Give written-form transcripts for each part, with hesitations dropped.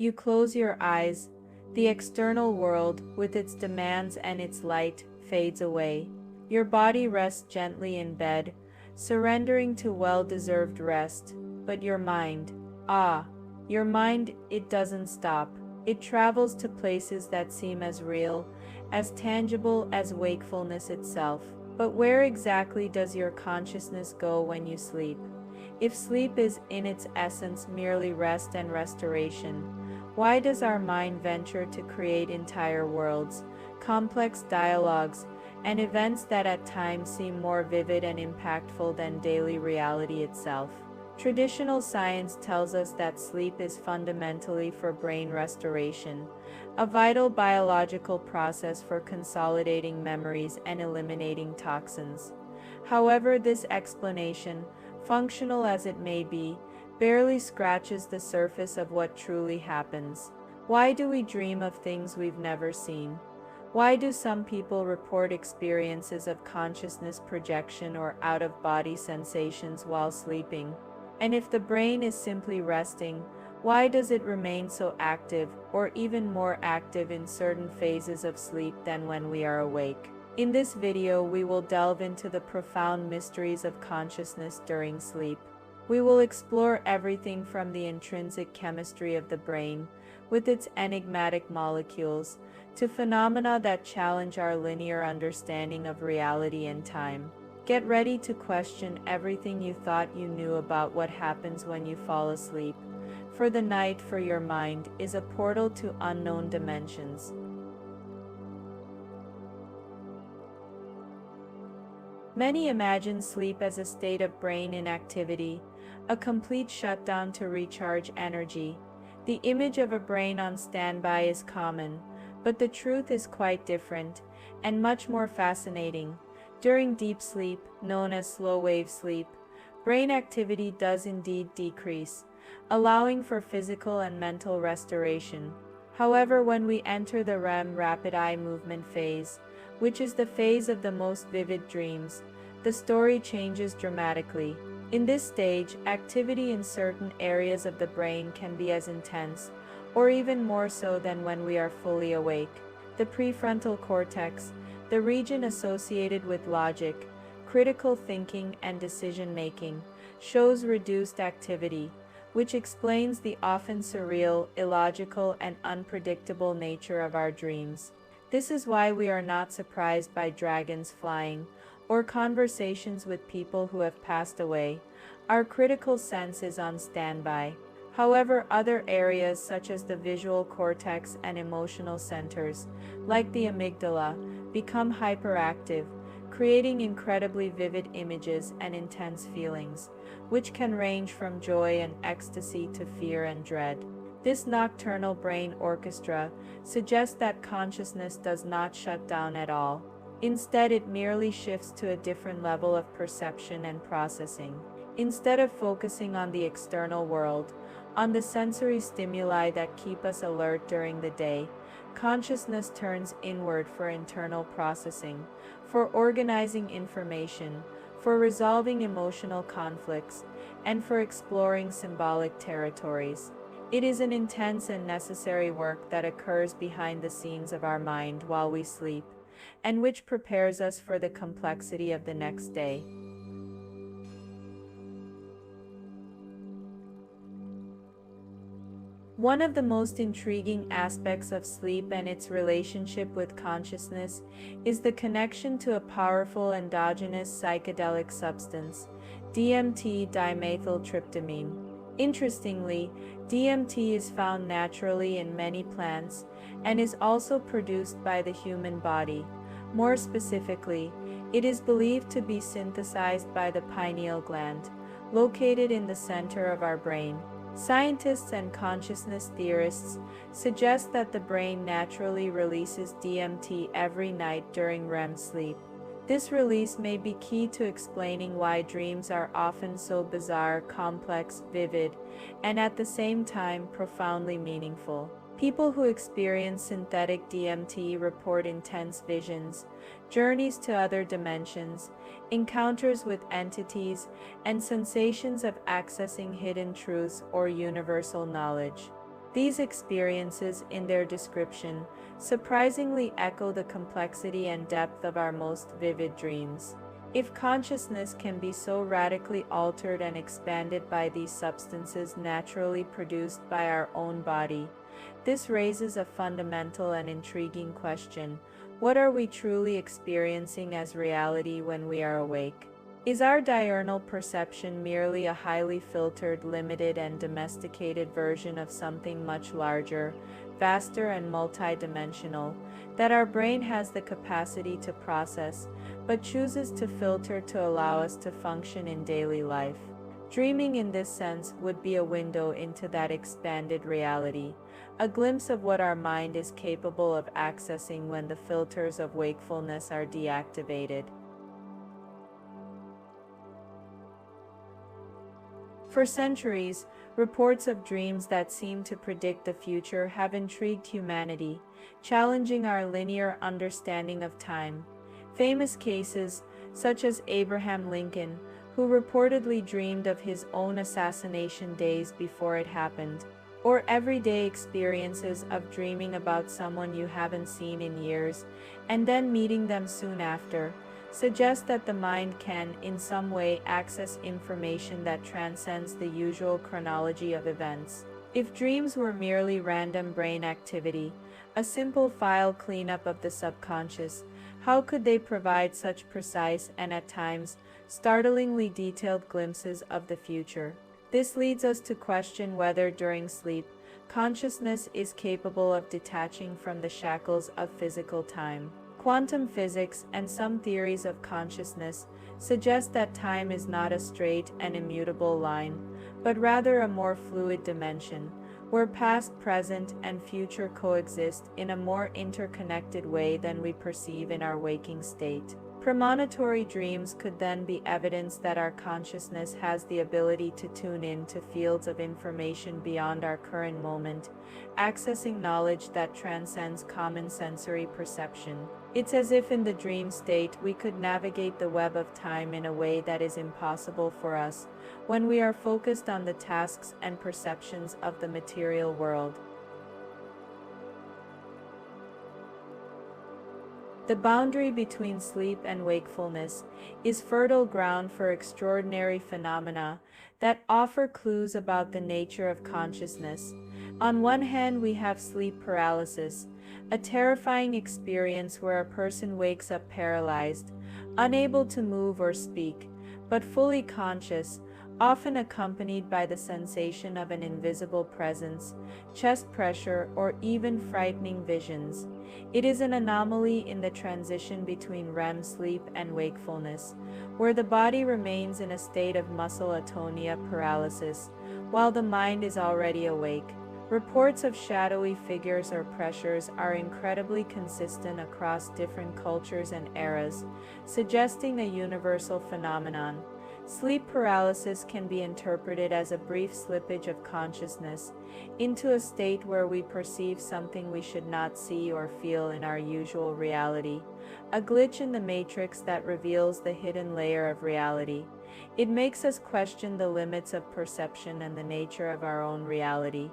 You close your eyes. The external world, with its demands and its light, fades away. Your body rests gently in bed, surrendering to well-deserved rest. But your mind, your mind, it doesn't stop. It travels to places that seem as real, as tangible as wakefulness itself. But where exactly does your consciousness go when you sleep? If sleep is in its essence merely rest and restoration, why does our mind venture to create entire worlds, complex dialogues, and events that at times seem more vivid and impactful than daily reality itself? Traditional science tells us that sleep is fundamentally for brain restoration, a vital biological process for consolidating memories and eliminating toxins. However, this explanation, functional as it may be, barely scratches the surface of what truly happens. Why do we dream of things we've never seen? Why do some people report experiences of consciousness projection or out-of-body sensations while sleeping? And if the brain is simply resting, why does it remain so active, or even more active in certain phases of sleep than when we are awake? In this video, we will delve into the profound mysteries of consciousness during sleep. We will explore everything from the intrinsic chemistry of the brain, with its enigmatic molecules, to phenomena that challenge our linear understanding of reality and time. Get ready to question everything you thought you knew about what happens when you fall asleep, for the night for your mind is a portal to unknown dimensions. Many imagine sleep as a state of brain inactivity, a complete shutdown to recharge energy. The image of a brain on standby is common, but the truth is quite different, and much more fascinating. During deep sleep, known as slow-wave sleep, brain activity does indeed decrease, allowing for physical and mental restoration. However, when we enter the REM rapid eye movement phase, which is the phase of the most vivid dreams, the story changes dramatically. In this stage, activity in certain areas of the brain can be as intense, or even more so than when we are fully awake. The prefrontal cortex, the region associated with logic, critical thinking, and decision-making, shows reduced activity, which explains the often surreal, illogical, and unpredictable nature of our dreams. This is why we are not surprised by dragons flying, or conversations with people who have passed away. Our critical sense is on standby. However, other areas such as the visual cortex and emotional centers, like the amygdala, become hyperactive, creating incredibly vivid images and intense feelings, which can range from joy and ecstasy to fear and dread. This nocturnal brain orchestra suggests that consciousness does not shut down at all. Instead, it merely shifts to a different level of perception and processing. Instead of focusing on the external world, on the sensory stimuli that keep us alert during the day, consciousness turns inward for internal processing, for organizing information, for resolving emotional conflicts, and for exploring symbolic territories. It is an intense and necessary work that occurs behind the scenes of our mind while we sleep, and which prepares us for the complexity of the next day. One of the most intriguing aspects of sleep and its relationship with consciousness is the connection to a powerful endogenous psychedelic substance, DMT dimethyltryptamine. Interestingly, DMT is found naturally in many plants and is also produced by the human body. More specifically, it is believed to be synthesized by the pineal gland, located in the center of our brain. Scientists and consciousness theorists suggest that the brain naturally releases DMT every night during REM sleep. This release may be key to explaining why dreams are often so bizarre, complex, vivid, and at the same time profoundly meaningful. People who experience synthetic DMT report intense visions, journeys to other dimensions, encounters with entities, and sensations of accessing hidden truths or universal knowledge. These experiences, in their description, surprisingly echo the complexity and depth of our most vivid dreams. If consciousness can be so radically altered and expanded by these substances naturally produced by our own body, this raises a fundamental and intriguing question: what are we truly experiencing as reality when we are awake? Is our diurnal perception merely a highly filtered, limited, and domesticated version of something much larger, vaster, and multidimensional, that our brain has the capacity to process, but chooses to filter to allow us to function in daily life? Dreaming in this sense would be a window into that expanded reality, a glimpse of what our mind is capable of accessing when the filters of wakefulness are deactivated. For centuries, reports of dreams that seem to predict the future have intrigued humanity, challenging our linear understanding of time. Famous cases, such as Abraham Lincoln, who reportedly dreamed of his own assassination days before it happened, or everyday experiences of dreaming about someone you haven't seen in years, and then meeting them soon after, suggest that the mind can, in some way, access information that transcends the usual chronology of events. If dreams were merely random brain activity, a simple file cleanup of the subconscious, how could they provide such precise and, at times, startlingly detailed glimpses of the future? This leads us to question whether, during sleep, consciousness is capable of detaching from the shackles of physical time. Quantum physics and some theories of consciousness suggest that time is not a straight and immutable line, but rather a more fluid dimension, where past, present, and future coexist in a more interconnected way than we perceive in our waking state. Premonitory dreams could then be evidence that our consciousness has the ability to tune in to fields of information beyond our current moment, accessing knowledge that transcends common sensory perception. It's as if in the dream state we could navigate the web of time in a way that is impossible for us when we are focused on the tasks and perceptions of the material world. The boundary between sleep and wakefulness is fertile ground for extraordinary phenomena that offer clues about the nature of consciousness. On one hand, we have sleep paralysis, a terrifying experience where a person wakes up paralyzed, unable to move or speak, but fully conscious, often accompanied by the sensation of an invisible presence, chest pressure, or even frightening visions. It is an anomaly in the transition between REM sleep and wakefulness, where the body remains in a state of muscle atonia paralysis, while the mind is already awake. Reports of shadowy figures or pressures are incredibly consistent across different cultures and eras, suggesting a universal phenomenon. Sleep paralysis can be interpreted as a brief slippage of consciousness into a state where we perceive something we should not see or feel in our usual reality, a glitch in the matrix that reveals the hidden layer of reality. It makes us question the limits of perception and the nature of our own reality.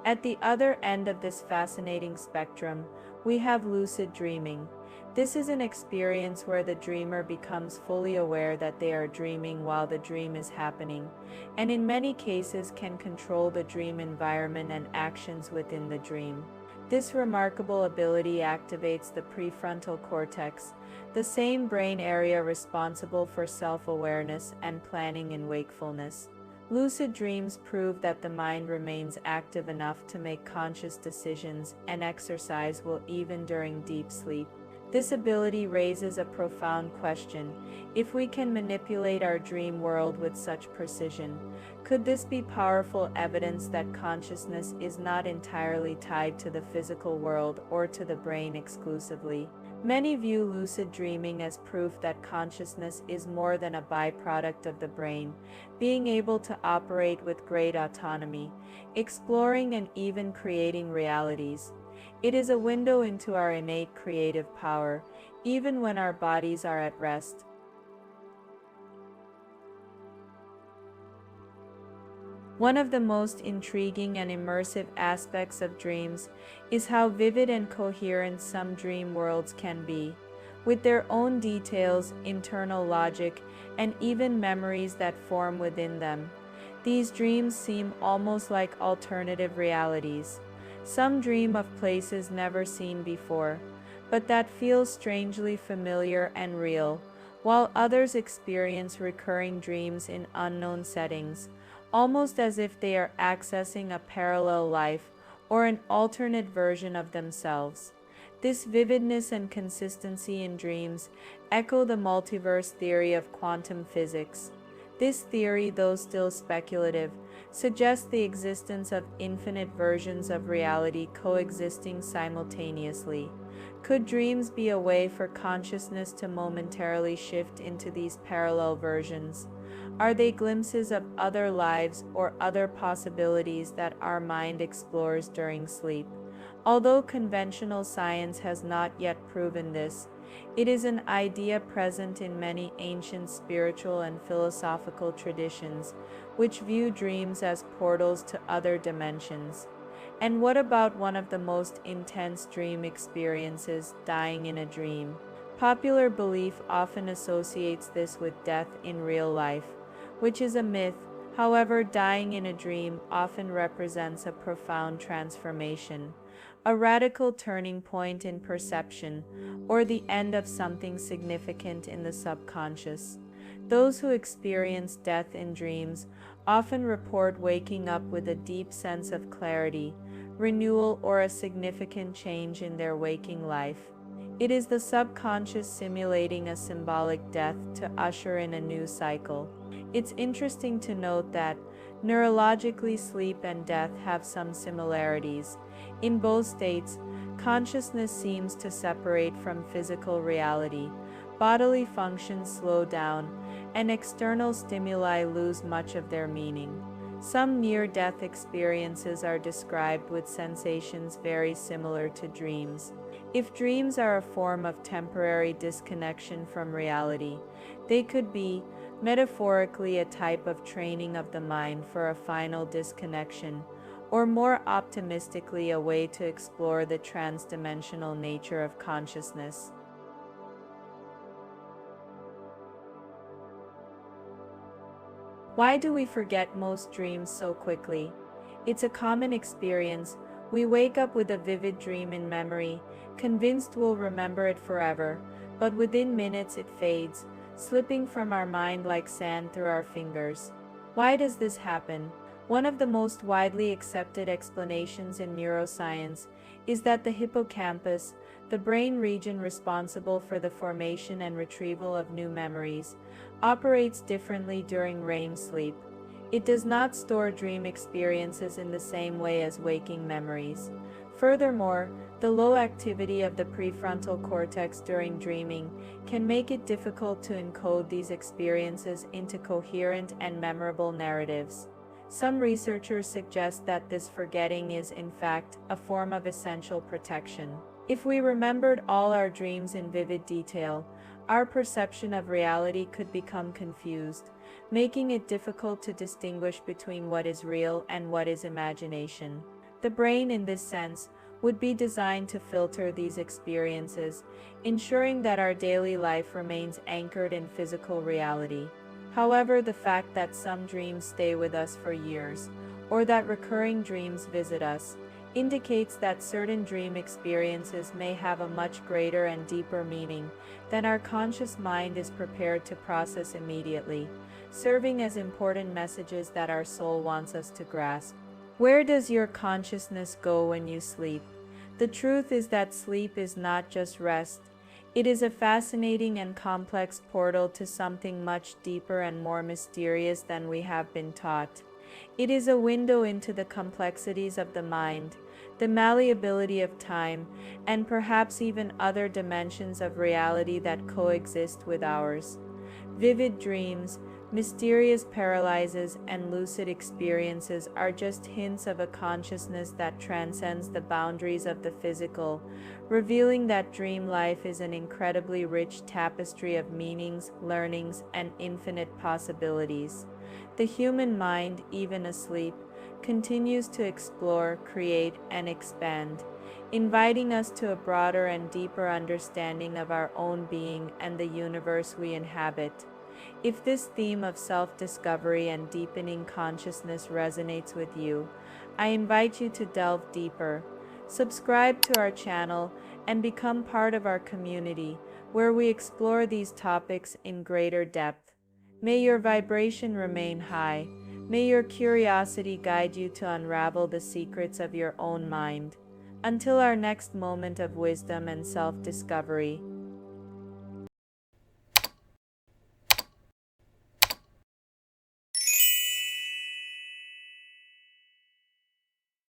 At the other end of this fascinating spectrum, we have lucid dreaming. This is an experience where the dreamer becomes fully aware that they are dreaming while the dream is happening, and in many cases can control the dream environment and actions within the dream. This remarkable ability activates the prefrontal cortex, the same brain area responsible for self-awareness and planning in wakefulness. Lucid dreams prove that the mind remains active enough to make conscious decisions and exercise will even during deep sleep. This ability raises a profound question: if we can manipulate our dream world with such precision, could this be powerful evidence that consciousness is not entirely tied to the physical world or to the brain exclusively? Many view lucid dreaming as proof that consciousness is more than a byproduct of the brain, being able to operate with great autonomy, exploring and even creating realities. It is a window into our innate creative power, even when our bodies are at rest. One of the most intriguing and immersive aspects of dreams is how vivid and coherent some dream worlds can be, with their own details, internal logic, and even memories that form within them. These dreams seem almost like alternative realities. Some dream of places never seen before, but that feels strangely familiar and real, while others experience recurring dreams in unknown settings, almost as if they are accessing a parallel life or an alternate version of themselves. This vividness and consistency in dreams echo the multiverse theory of quantum physics. This theory, though still speculative, suggests the existence of infinite versions of reality coexisting simultaneously. Could dreams be a way for consciousness to momentarily shift into these parallel versions? Are they glimpses of other lives or other possibilities that our mind explores during sleep? Although conventional science has not yet proven this, it is an idea present in many ancient spiritual and philosophical traditions, which view dreams as portals to other dimensions. And what about one of the most intense dream experiences, dying in a dream? Popular belief often associates this with death in real life, which is a myth. However, dying in a dream often represents a profound transformation, a radical turning point in perception, or the end of something significant in the subconscious. Those who experience death in dreams often report waking up with a deep sense of clarity, renewal, or a significant change in their waking life. It is the subconscious simulating a symbolic death to usher in a new cycle. It's interesting to note that, neurologically, sleep and death have some similarities. In both states, consciousness seems to separate from physical reality, bodily functions slow down, and external stimuli lose much of their meaning. Some near-death experiences are described with sensations very similar to dreams. If dreams are a form of temporary disconnection from reality, they could be, metaphorically, a type of training of the mind for a final disconnection, or more optimistically, a way to explore the transdimensional nature of consciousness. Why do we forget most dreams so quickly? It's a common experience. We wake up with a vivid dream in memory, convinced we'll remember it forever, but within minutes it fades, slipping from our mind like sand through our fingers. Why does this happen? One of the most widely accepted explanations in neuroscience is that the hippocampus, the brain region responsible for the formation and retrieval of new memories, operates differently during REM sleep. It does not store dream experiences in the same way as waking memories. Furthermore, the low activity of the prefrontal cortex during dreaming can make it difficult to encode these experiences into coherent and memorable narratives. Some researchers suggest that this forgetting is, in fact, a form of essential protection. If we remembered all our dreams in vivid detail, our perception of reality could become confused, making it difficult to distinguish between what is real and what is imagination. The brain, in this sense, would be designed to filter these experiences, ensuring that our daily life remains anchored in physical reality. However, the fact that some dreams stay with us for years, or that recurring dreams visit us, indicates that certain dream experiences may have a much greater and deeper meaning than our conscious mind is prepared to process immediately, serving as important messages that our soul wants us to grasp. Where does your consciousness go when you sleep? The truth is that sleep is not just rest. It is a fascinating and complex portal to something much deeper and more mysterious than we have been taught. It is a window into the complexities of the mind, the malleability of time, and perhaps even other dimensions of reality that coexist with ours. Vivid dreams, mysterious paralysis, and lucid experiences are just hints of a consciousness that transcends the boundaries of the physical, revealing that dream life is an incredibly rich tapestry of meanings, learnings, and infinite possibilities. The human mind, even asleep, continues to explore, create, and expand, inviting us to a broader and deeper understanding of our own being and the universe we inhabit. If this theme of self-discovery and deepening consciousness resonates with you, I invite you to delve deeper. Subscribe to our channel and become part of our community, where we explore these topics in greater depth. May your vibration remain high. May your curiosity guide you to unravel the secrets of your own mind. Until our next moment of wisdom and self-discovery,